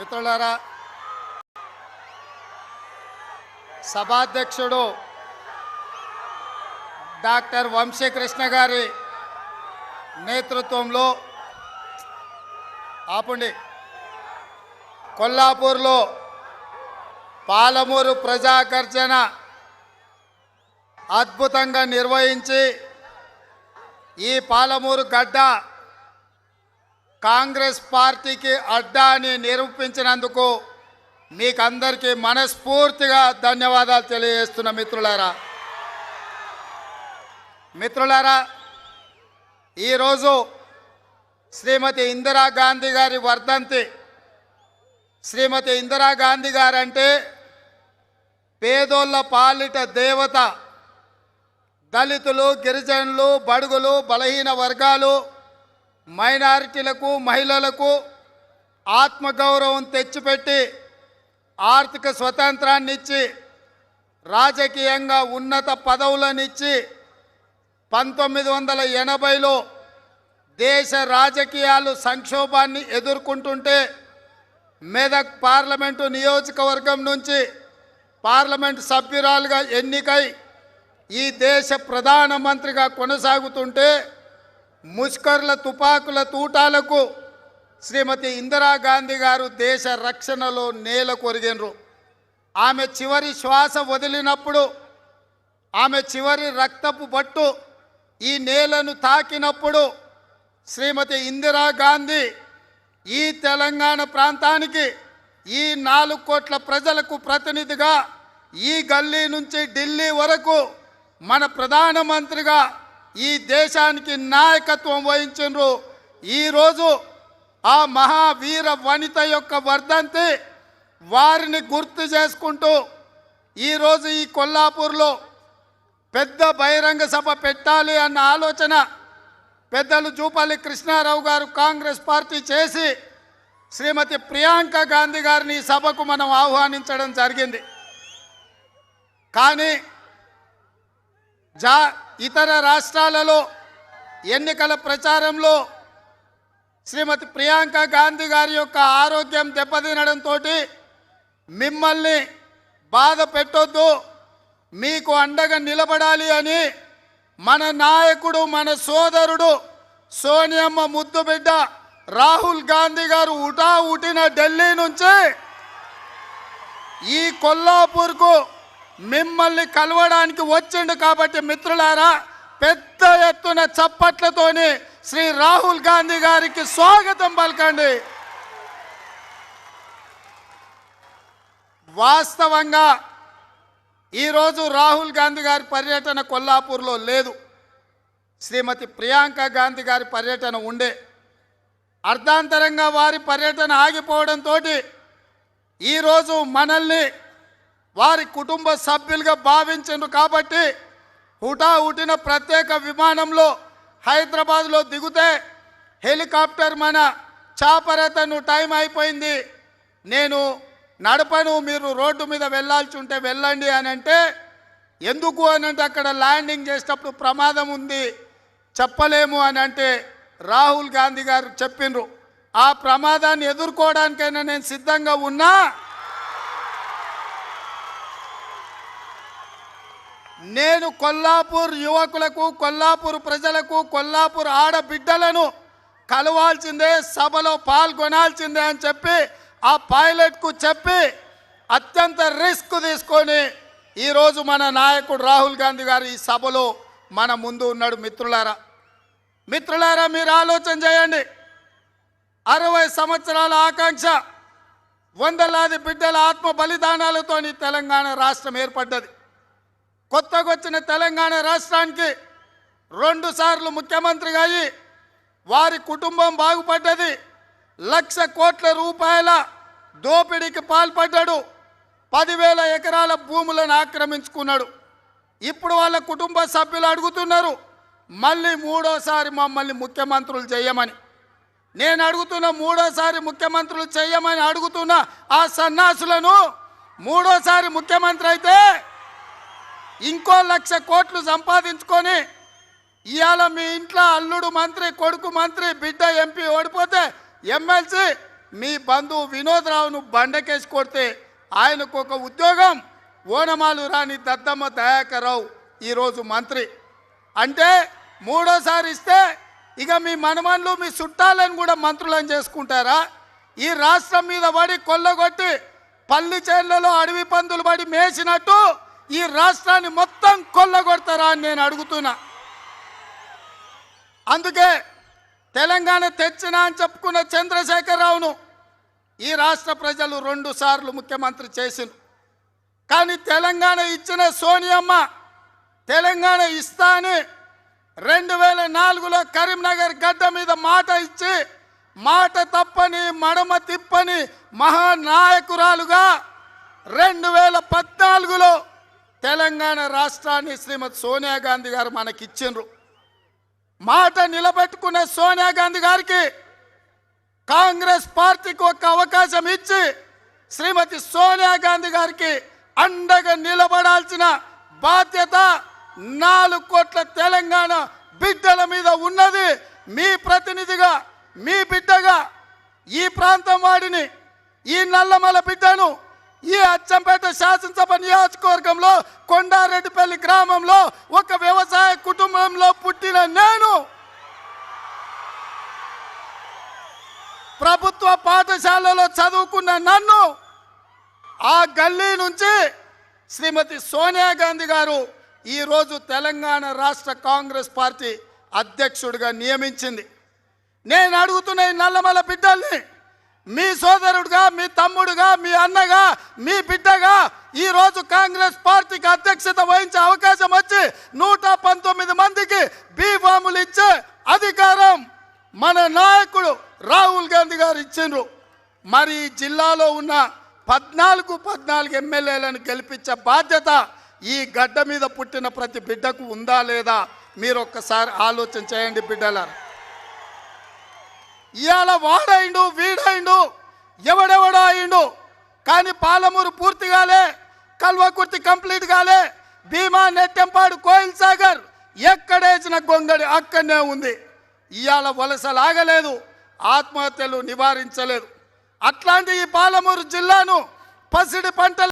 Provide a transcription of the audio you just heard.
మిత్రులారా, సభాధ్యక్షుడు డాక్టర్ వంశీకృష్ణ గారి నేతృత్వంలో కొల్లాపూర్లో పాలమూరు ప్రజాగర్జన అద్భుతంగా నిర్వహించి ఈ పాలమూరు గడ్డ కాంగ్రెస్ పార్టీకి అడ్డా అని నిరూపించినందుకు మీకందరికీ మనస్ఫూర్తిగా ధన్యవాదాలు తెలియజేస్తున్న మిత్రులారా, ఈరోజు శ్రీమతి ఇందిరాగాంధీ గారి వర్ధంతి. శ్రీమతి ఇందిరాగాంధీ గారంటే పేదోళ్ళ పాలిట దేవత. దళితులు, గిరిజనులు, బడుగులు, బలహీన వర్గాలు, మైనారిటీలకు, మహిళలకు ఆత్మగౌరవం తెచ్చిపెట్టి ఆర్థిక స్వతంత్రాన్ని ఇచ్చి రాజకీయంగా ఉన్నత పదవులనిచ్చి 1980లో దేశ రాజకీయాలు సంక్షోభాన్ని ఎదుర్కొంటుంటే మెదక్ పార్లమెంటు నియోజకవర్గం నుంచి పార్లమెంటు సభ్యురాలుగా ఎన్నికై ఈ దేశ ప్రధానమంత్రిగా కొనసాగుతుంటే ముష్కర్ల తుపాకుల తూటాలకు శ్రీమతి ఇందిరాగాంధీ గారు దేశ రక్షణలో నేల కొరిగినరు. ఆమె చివరి శ్వాస వదిలినప్పుడు, ఆమె చివరి రక్తపు బట్టు ఈ నేలను తాకినప్పుడు శ్రీమతి ఇందిరాగాంధీ ఈ తెలంగాణ ప్రాంతానికి, ఈ 4 కోట్ల ప్రజలకు ప్రతినిధిగా ఈ గల్లీ నుంచి ఢిల్లీ వరకు మన ప్రధానమంత్రిగా ఈ దేశానికి నాయకత్వం వహించారు. ఈరోజు ఆ మహావీర వనిత యొక్క వర్ధంతి వారిని గుర్తు చేసుకుంటూ ఈరోజు ఈ కొల్లాపూర్లో పెద్ద బహిరంగ సభ పెట్టాలి అన్న ఆలోచన పెద్దలు జూపల్లి కృష్ణారావు గారు కాంగ్రెస్ పార్టీ చేసి శ్రీమతి ప్రియాంక గాంధీ గారిని ఈ సభకు మనం ఆహ్వానించడం జరిగింది. కానీ ఇతర రాష్ట్రాలలో ఎన్నికల ప్రచారంలో శ్రీమతి ప్రియాంక గాంధీ గారి యొక్క ఆరోగ్యం దెబ్బతినడంతో మిమ్మల్ని బాధ పెట్టొద్దు, మీకు అండగా నిలబడాలి అని మన నాయకుడు, మన సోదరుడు, సోనియమ్మ ముద్దు బిడ్డ రాహుల్ గాంధీ గారు ఉటిన ఢిల్లీ నుంచి ఈ కొల్లాపూర్కు మిమ్మల్ని కలవడానికి వచ్చిండు. కాబట్టి మిత్రులారా, పెద్ద ఎత్తున చప్పట్లతోని శ్రీ రాహుల్ గాంధీ గారికి స్వాగతం పలకండి. వాస్తవంగా ఈరోజు రాహుల్ గాంధీ గారి పర్యటన కొల్లాపూర్లో లేదు. శ్రీమతి ప్రియాంక గాంధీ గారి పర్యటన ఉండే. అర్ధాంతరంగా వారి పర్యటన ఆగిపోవడంతో ఈరోజు మనల్ని వారి కుటుంబ సభ్యులుగా భావించారు. కాబట్టి హుటాహుటిన ప్రత్యేక విమానంలో హైదరాబాద్లో దిగుతే హెలికాప్టర్ మన చాపరతను టైం అయిపోయింది, నేను నడపను, మీరు రోడ్డు మీద వెళ్ళాల్సి ఉంటే వెళ్ళండి అని అంటే, ఎందుకు అని అంటే అక్కడ ల్యాండింగ్ చేసేటప్పుడు ప్రమాదం ఉంది, చెప్పలేము అని అంటే రాహుల్ గాంధీ గారు చెప్పిండ్రు, ఆ ప్రమాదాన్ని ఎదుర్కోవడానికైనా నేను సిద్ధంగా ఉన్నా, నేను కొల్లాపూర్ యువకులకు, కొల్లాపూర్ ప్రజలకు, కొల్లాపూర్ ఆడబిడ్డలను కలవాల్సిందే, సభలో పాల్గొనాల్సిందే అని చెప్పి ఆ పైలట్కు చెప్పి అత్యంత రిస్క్ తీసుకొని ఈరోజు మన నాయకుడు రాహుల్ గాంధీ గారు ఈ సభలో మన ముందు ఉన్నాడు. మిత్రులారా, మీరు ఆలోచన చేయండి. 60 సంవత్సరాల ఆకాంక్ష, వందలాది బిడ్డల ఆత్మ బలిదానాలతో తెలంగాణ రాష్ట్రం ఏర్పడ్డది. కొత్తగా వచ్చిన తెలంగాణ రాష్ట్రానికి 2 సార్లు ముఖ్యమంత్రిగా అయ్యి వారి కుటుంబం బాగుపడ్డది. 1,00,000 కోట్ల రూపాయల దోపిడీకి పాల్పడ్డాడు. 10,000 ఎకరాల భూములను ఆక్రమించుకున్నాడు. ఇప్పుడు వాళ్ళ కుటుంబ సభ్యులు అడుగుతున్నారు, మళ్ళీ 3వసారి మమ్మల్ని ముఖ్యమంత్రులు చేయమని. నేను అడుగుతున్న 3వసారి ముఖ్యమంత్రులు చేయమని అడుగుతున్న ఆ సన్నాసులను, 3వసారి ముఖ్యమంత్రి అయితే ఇంకో 1,00,000 కోట్లు సంపాదించుకొని ఇవాళ మీ ఇంట్లో అల్లుడు మంత్రి, కొడుకు మంత్రి, బిడ్డ ఎంపీ ఓడిపోతే ఎమ్మెల్సీ మీ బంధువు వినోద్రావును బండకేసి కొడితే ఆయనకు ఒక ఉద్యోగం, ఓనమాలు రాని దద్దమ్మ దయాకర్ రావు ఈరోజు మంత్రి. అంటే మూడోసారి ఇస్తే ఇక మీ మనమన్లు మీ చుట్టాలను కూడా మంత్రులను చేసుకుంటారా? ఈ రాష్ట్రం మీద పడి కొల్లగొట్టి పల్లి చేళ్లలో అడవి పందులు పడి మేసినట్టు ఈ రాష్ట్రాన్ని మొత్తం కొల్లగొడతారా అని నేను అడుగుతున్నా. అందుకే తెలంగాణ తెచ్చినా అని చెప్పుకున్న చంద్రశేఖరరావును ఈ రాష్ట్ర ప్రజలు 2 సార్లు ముఖ్యమంత్రి చేసింది. కానీ తెలంగాణ ఇచ్చిన సోనియమ్మ తెలంగాణ ఇస్తా అని 2004లో కరీంనగర్ గడ్డ మీద మాట ఇచ్చి మాట తప్పని మడమ తిప్పని మహానాయకురాలుగా 2014లో తెలంగాణ రాష్ట్రాన్ని శ్రీమతి సోనియా గాంధీ గారు మనకిచ్చిండ్రు. మాట నిలబెట్టుకున్న సోనియా గాంధీ గారికి కాంగ్రెస్ పార్టీకి ఒక అవకాశం ఇచ్చి శ్రీమతి సోనియా గాంధీ గారికి అండగా నిలబడాల్సిన బాధ్యత 4 కోట్ల తెలంగాణ బిడ్డల మీద ఉన్నది. మీ ప్రతినిధిగా మీ బిడ్డగా ఈ ప్రాంతం వాడిని, ఈ నల్లమల బిడ్డను, ఈ అచ్చంపేట శాసనసభ నియోజకవర్గంలో కొండారెడ్డిపల్లి గ్రామంలో ఒక వ్యవసాయ కుటుంబంలో పుట్టిన నేను ప్రభుత్వ పాఠశాలలో చదువుకున్న నన్ను ఆ గల్లీ నుంచి శ్రీమతి సోనియా గాంధీ గారు ఈరోజు తెలంగాణ రాష్ట్ర కాంగ్రెస్ పార్టీ అధ్యక్షుడిగా నియమించింది. నేను అడుగుతున్న ఈ నల్లమల బిడ్డల్ని మీ సోదరుడుగా, మీ తమ్ముడుగా, మీ అన్నగా, మీ బిడ్డగా ఈరోజు కాంగ్రెస్ పార్టీకి అధ్యక్షత వహించే అవకాశం వచ్చి 119 మందికి బీఫాములు ఇచ్చే అధికారం మన నాయకుడు రాహుల్ గాంధీ గారు ఇచ్చిండ్రు. మరి ఈ జిల్లాలో ఉన్న 14 ఎమ్మెల్యేలను గెలిపించే బాధ్యత ఈ గడ్డ మీద పుట్టిన ప్రతి బిడ్డకు ఉందా లేదా మీరు ఒక్కసారి ఆలోచన చేయండి బిడ్డలారా. ఇవాళ వాడైండు, వీడైండు, ఎవడెవడో అయిండు, కానీ పాలమూరు పూర్తి కాలే, కల్వకుర్తి కంప్లీట్ కాలే, భీమా, నెట్టెంపాడు, కోయిల్ సాగర్ ఎక్కడేసిన గొంగడి అక్కడనే ఉంది. ఇవాళ వలసలాగలేదు, ఆత్మహత్యలు నివారించలేదు. అట్లాంటి ఈ పాలమూరు జిల్లాను పసిడి పంటల